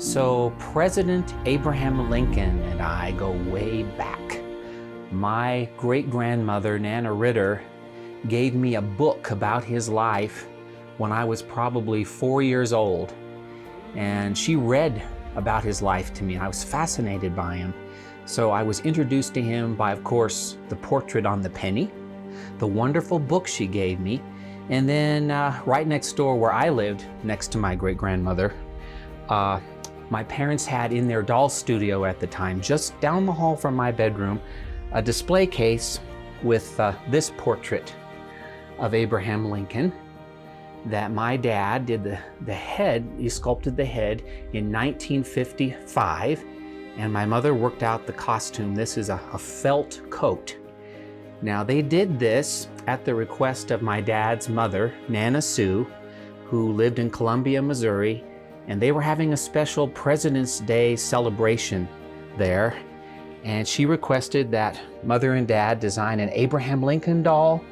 So President Abraham Lincoln and I go way back. My great-grandmother, Nana Ritter, gave me a book about his life when I was probably 4 years old. And she read about his life to me. I was fascinated by him. So I was introduced to him by, of course, the portrait on the penny, the wonderful book she gave me, and then right next door where I lived, next to my great-grandmother, my parents had in their doll studio at the time, just down the hall from my bedroom, a display case with this portrait of Abraham Lincoln that my dad did the head, he sculpted the head in 1955, and my mother worked out the costume. This is a felt coat. Now they did this at the request of my dad's mother, Nana Sue, who lived in Columbia, Missouri, and they were having a special President's Day celebration there. And she requested that Mother and Dad design an Abraham Lincoln doll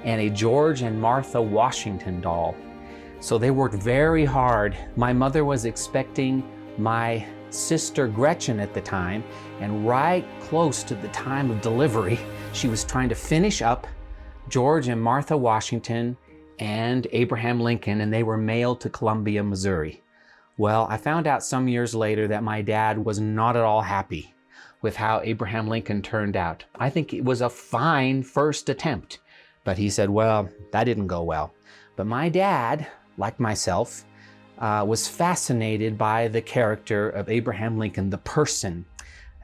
and a George and Martha Washington doll. So they worked very hard. My mother was expecting my sister Gretchen at the time, and right close to the time of delivery, she was trying to finish up George and Martha Washington and Abraham Lincoln, and they were mailed to Columbia, Missouri. Well, I found out some years later that my dad was not at all happy with how Abraham Lincoln turned out. I think it was a fine first attempt, but he said, well, that didn't go well. But my dad, like myself, was fascinated by the character of Abraham Lincoln, the person,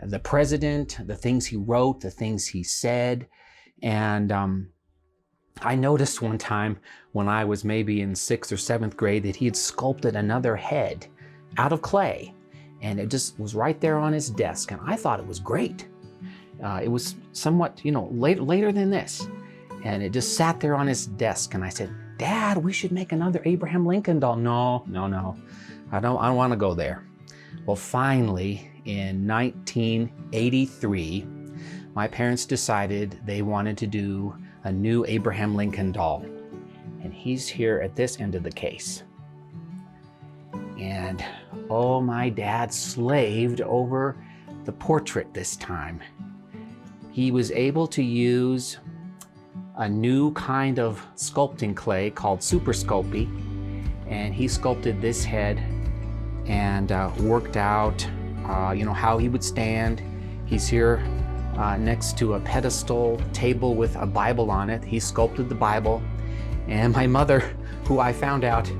the president, the things he wrote, the things he said. And I noticed one time when I was maybe in 6th or 7th grade that he had sculpted another head out of clay. And it just was right there on his desk. And I thought it was great. It was somewhat, later than this. And it just sat there on his desk. And I said, Dad, we should make another Abraham Lincoln doll. No. I don't want to go there. Well, finally, in 1983, my parents decided they wanted to do a new Abraham Lincoln doll. And he's here at this end of the case. And oh, my dad slaved over the portrait this time. He was able to use a new kind of sculpting clay called Super Sculpey, and he sculpted this head and worked out how he would stand. He's here next to a pedestal table with a Bible on it. He sculpted the Bible. And my mother, who I found out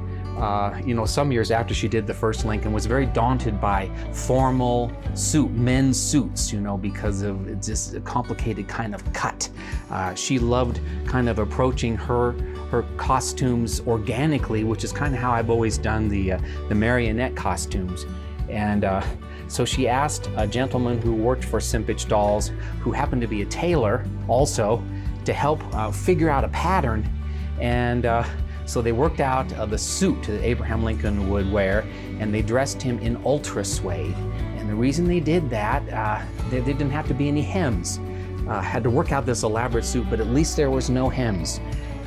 some years after she did the first Lincoln, was very daunted by formal men's suits, because of just a complicated kind of cut. She loved kind of approaching her costumes organically, which is kind of how I've always done the marionette costumes. And so she asked a gentleman who worked for Simpich Dolls, who happened to be a tailor also, to help figure out a pattern. And so they worked out the suit that Abraham Lincoln would wear, and they dressed him in ultra suede. And the reason they did that, there didn't have to be any hems. Had to work out this elaborate suit, but at least there was no hems.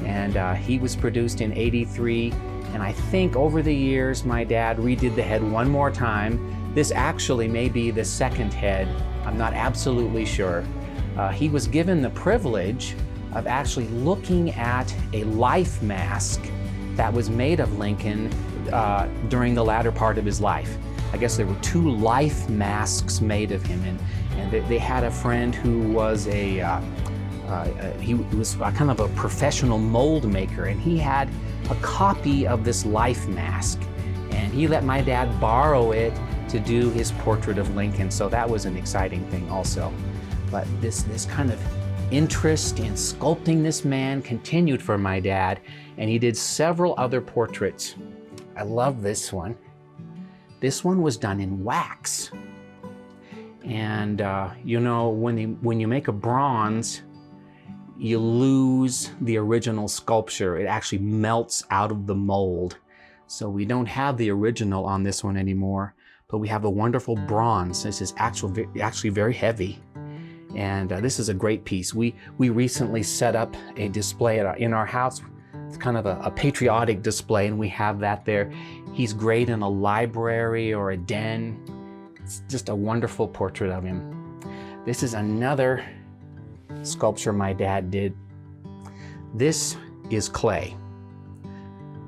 And he was produced in '83, and I think over the years my dad redid the head one more time. This actually may be the second head. I'm not absolutely sure. He was given the privilege of actually looking at a life mask that was made of Lincoln during the latter part of his life. I guess there were 2 life masks made of him, and they had a friend who was he was kind of a professional mold maker, and he had a copy of this life mask, and he let my dad borrow it to do his portrait of Lincoln. So that was an exciting thing also. But this kind of interest in sculpting this man continued for my dad, and he did several other portraits. I love this one. This one was done in wax. And when you make a bronze, you lose the original sculpture. It actually melts out of the mold. So we don't have the original on this one anymore, but we have a wonderful bronze. This is actually very heavy. And this is a great piece. We recently set up a display in our house It's kind of a patriotic display, and we have that there. He's great in a library or a den. It's just a wonderful portrait of him. This is another sculpture my dad did. This is clay.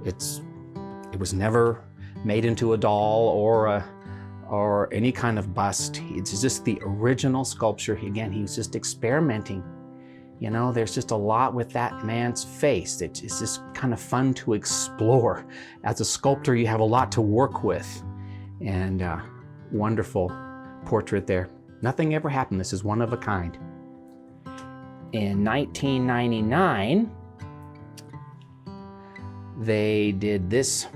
It was never made into a doll or any kind of bust. It's just the original sculpture. Again, he was just experimenting. You know, there's just a lot with that man's face. It's just kind of fun to explore. As a sculptor, you have a lot to work with. And wonderful portrait there. Nothing ever happened. This is one of a kind. In 1999, they did this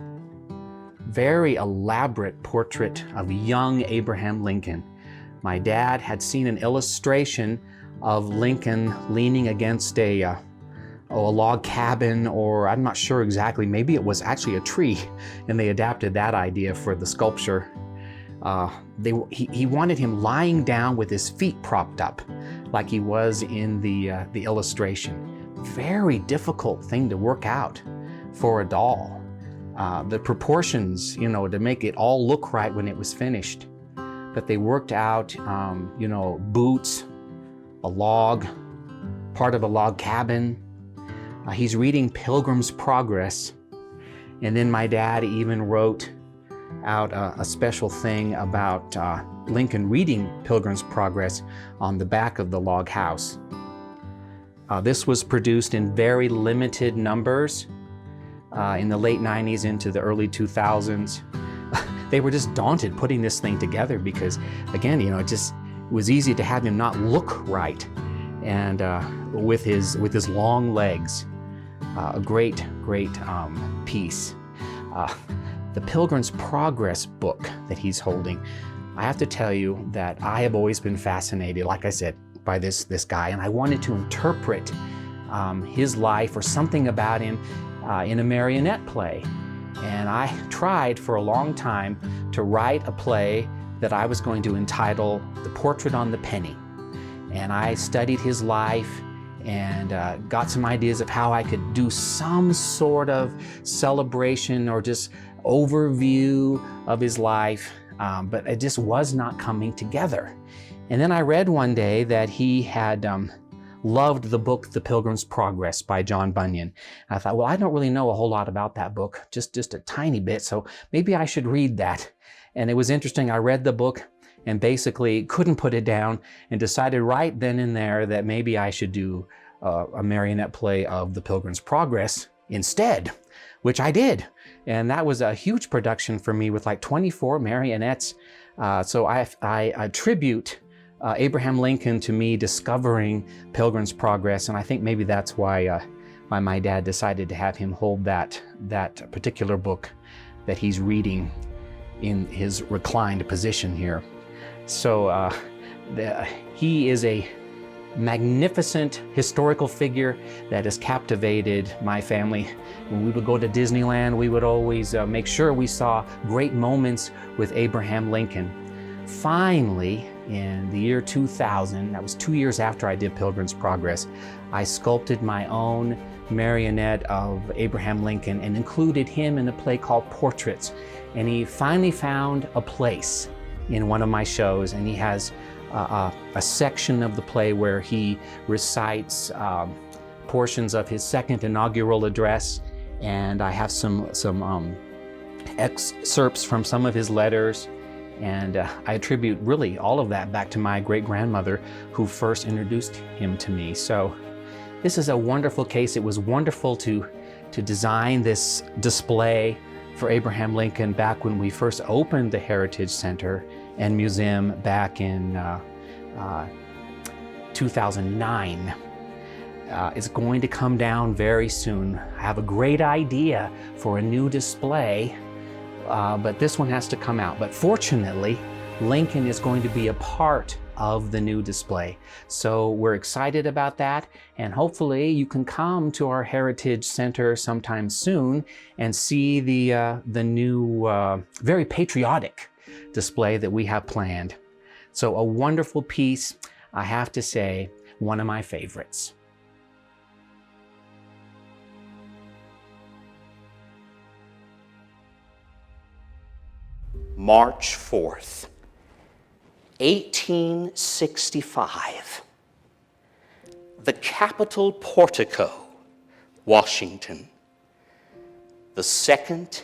very elaborate portrait of young Abraham Lincoln. My dad had seen an illustration of Lincoln leaning against a log cabin, or I'm not sure exactly, maybe it was actually a tree, and they adapted that idea for the sculpture. He wanted him lying down with his feet propped up, like he was in the illustration. Very difficult thing to work out for a doll. The proportions, you know, to make it all look right when it was finished. But they worked out, you know, boots, a log, part of a log cabin. He's reading Pilgrim's Progress. And then my dad even wrote out a special thing about Lincoln reading Pilgrim's Progress on the back of the log house. This was produced in very limited numbers in the late 90s into the early 2000s. They were just daunted putting this thing together because, again, you know, it was easy to have him not look right, and with his long legs. A great piece. The Pilgrim's Progress book that he's holding, I have to tell you that I have always been fascinated, like I said, by this guy, and I wanted to interpret his life or something about him in a marionette play. And I tried for a long time to write a play that I was going to entitle The Portrait on the Penny. And I studied his life and got some ideas of how I could do some sort of celebration or just overview of his life, but it just was not coming together. And then I read one day that he had loved the book The Pilgrim's Progress by John Bunyan. And I thought, well, I don't really know a whole lot about that book, just a tiny bit, so maybe I should read that. And it was interesting. I read the book and basically couldn't put it down and decided right then and there that maybe I should do a marionette play of The Pilgrim's Progress instead, which I did. And that was a huge production for me with like 24 marionettes. So I attribute Abraham Lincoln to me discovering Pilgrim's Progress, and I think maybe that's why my dad decided to have him hold that particular book that he's reading in his reclined position here. So he is a magnificent historical figure that has captivated my family. When we would go to Disneyland, we would always make sure we saw great moments with Abraham Lincoln. Finally, in the year 2000, that was 2 years after I did Pilgrim's Progress, I sculpted my own marionette of Abraham Lincoln and included him in a play called Portraits. And he finally found a place in one of my shows, and he has a section of the play where he recites portions of his second inaugural address, and I have some excerpts from some of his letters. And I attribute really all of that back to my great-grandmother who first introduced him to me. So this is a wonderful case. It was wonderful to design this display for Abraham Lincoln back when we first opened the Heritage Center and Museum back in 2009. It's going to come down very soon. I have a great idea for a new display, but this one has to come out. But fortunately, Lincoln is going to be a part of the new display. So we're excited about that, and hopefully you can come to our Heritage Center sometime soon and see the new, very patriotic display that we have planned. So a wonderful piece, I have to say, one of my favorites. March 4th, 1865. The Capitol portico, Washington. The second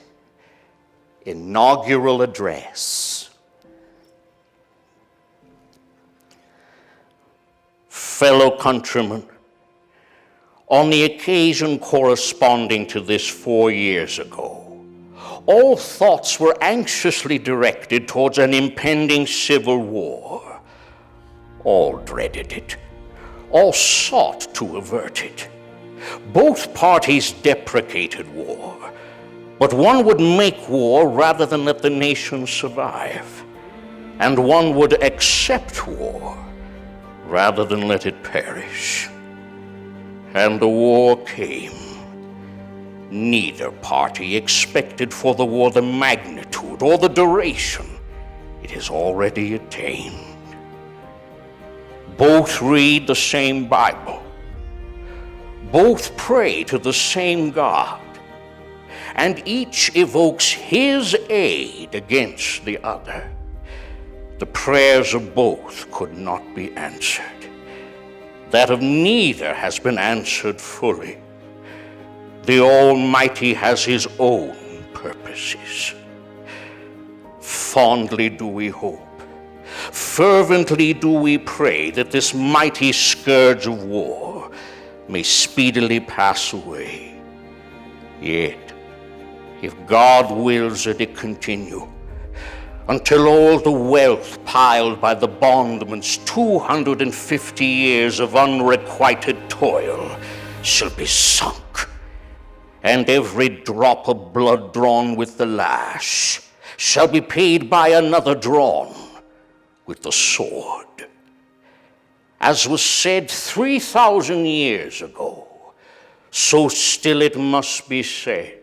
inaugural address. Fellow countrymen, on the occasion corresponding to this 4 years ago, all thoughts were anxiously directed towards an impending civil war. All dreaded it. All sought to avert it. Both parties deprecated war, but one would make war rather than let the nation survive, and one would accept war rather than let it perish. And the war came. Neither party expected for the war the magnitude or the duration it has already attained. Both read the same Bible. Both pray to the same God. And each evokes his aid against the other. The prayers of both could not be answered. That of neither has been answered fully. The Almighty has his own purposes. Fondly do we hope, fervently do we pray that this mighty scourge of war may speedily pass away. Yet, if God wills that it continue, until all the wealth piled by the bondman's 250 years of unrequited toil shall be sunk, and every drop of blood drawn with the lash shall be paid by another drawn with the sword. As was said 3,000 years ago, so still it must be said,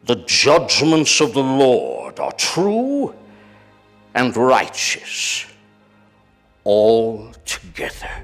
the judgments of the Lord are true and righteous altogether.